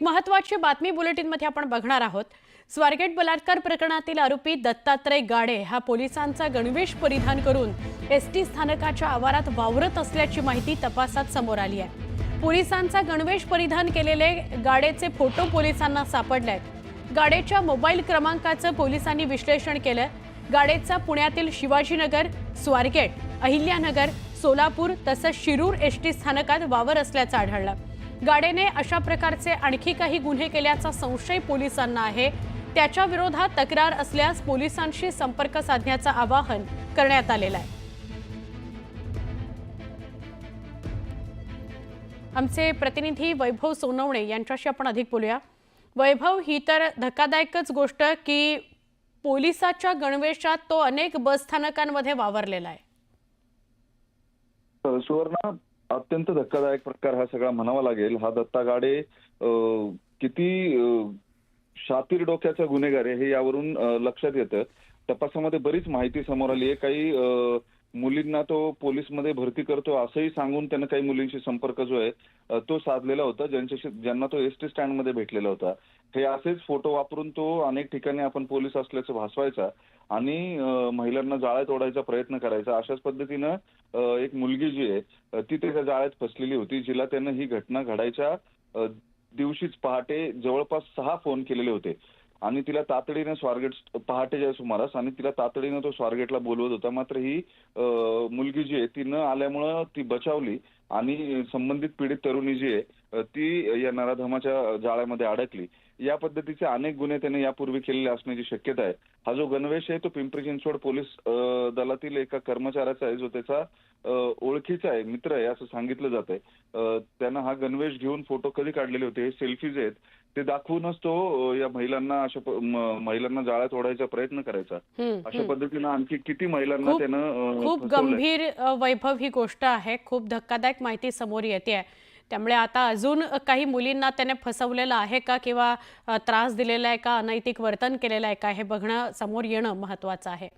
महत्त्वाची बातमी बुलेटिनमध्ये आपण बघणार आहोत। स्वारगेट बलात्कार प्रकरणातील आरोपी दत्तात्रय गाडे हा पोलिसांचा गणवेश परिधान करून एसटी स्थानकाच्या आवारात वावरत असल्याची माहिती तपासात समोर आली आहे। पोलिसांचा गणवेश परिधान केलेले गाडेचे फोटो पोलिसांना सापडलेत। गाडेच्या मोबाईल क्रमांकाचं पोलिसांनी विश्लेषण केलं। गाडेचा पुण्यातील शिवाजीनगर, स्वारगेट, अहिल्यानगर, सोलापूर तसंच शिरूर एसटी स्थानकात वावर असल्याचं आढळलं। गाडेने अशा प्रकारचे आणखी काही गुन्हे केल्याचा संशय पोलिसांना आहे। त्याच्या विरोधात तक्रार असल्यास पोलिसांशी संपर्क साधण्याचं आवाहन करण्यात आलेलं आहे। आमचे प्रतिनिधी वैभव सोनवणे यांच्याशी आपण अधिक बोलूया। वैभव, ही तर धक्कादायकच गोष्ट की पोलिसाच्या गणवेशात तो अनेक बस स्थानकांमध्ये वावरलेला आहे। सुवर्णा, अत्यंत धक्कादायक प्रकार हा सगळा म्हणावा लागेल। हा दत्ता गाडे किती शातीर डोक्याचा गुन्हेगार आहे हे यावरून लक्षात येतं। तपासामध्ये बरीच माहिती समोर आली आहे। काही मुलींना तो पोलीसमध्ये भरती करतो असंही सांगून त्यानं काही मुलींशी संपर्क जो आहे तो साधलेला होता, ज्यांना तो एसटी स्टँडमध्ये भेटलेला होता। हे असेच फोटो वापरून तो अनेक ठिकाणी आपण पोलीस असल्याचं भासवायचा आणि महिलांना जाळ्यात ओढायचा प्रयत्न करायचा। अशाच पद्धतीनं एक मुलगी जी आहे ती त्याच्या जाळ्यात फसलेली होती, जिला त्यानं ही घटना घडायच्या दिवशीच पहाटे जवळपास 6 फोन केलेले होते आणि तिला तातडीने स्वारगेट पहाटेच्या सुमारास आणि तिला तातडीने तो स्वारगेटला बोलवत होता। मात्र ही मुलगी जी आहे ती न आल्यामुळं ती बचावली आणि संबंधित पीडित तरुणी जी आहे ती या नराधमाच्या जाळ्यामध्ये अडकली। या पद्धतीचे अनेक गुन्हे त्याने यापूर्वी केलेले असण्याची शक्यता आहे। हा जो गणवेश आहे तो पिंपरी चिंचवड पोलीस दलातील एका कर्मचाऱ्याचा आहे, जो त्याचा ओळखीचा आहे, मित्र आहे असं सांगितलं जात आहे। त्यानं हा गणवेश घेऊन फोटो कधी काढलेले होते, सेल्फीज आहेत ते दाखवूनच तो या महिलांना जाळ्यात ओढायचा प्रयत्न करायचा। अशा पद्धतीनं आणखी किती महिलांना त्यानं खूप गंभीर वैभव ही गोष्ट आहे। खूप धक्कादायक माहिती समोर येते। त्यामुळे आता अजून काही मुलींना त्याने फसवलेलं आहे का किंवा त्रास दिलेला आहे का, अनैतिक वर्तन केलेलं आहे का हे बघणं, समोर येणं महत्त्वाचं आहे।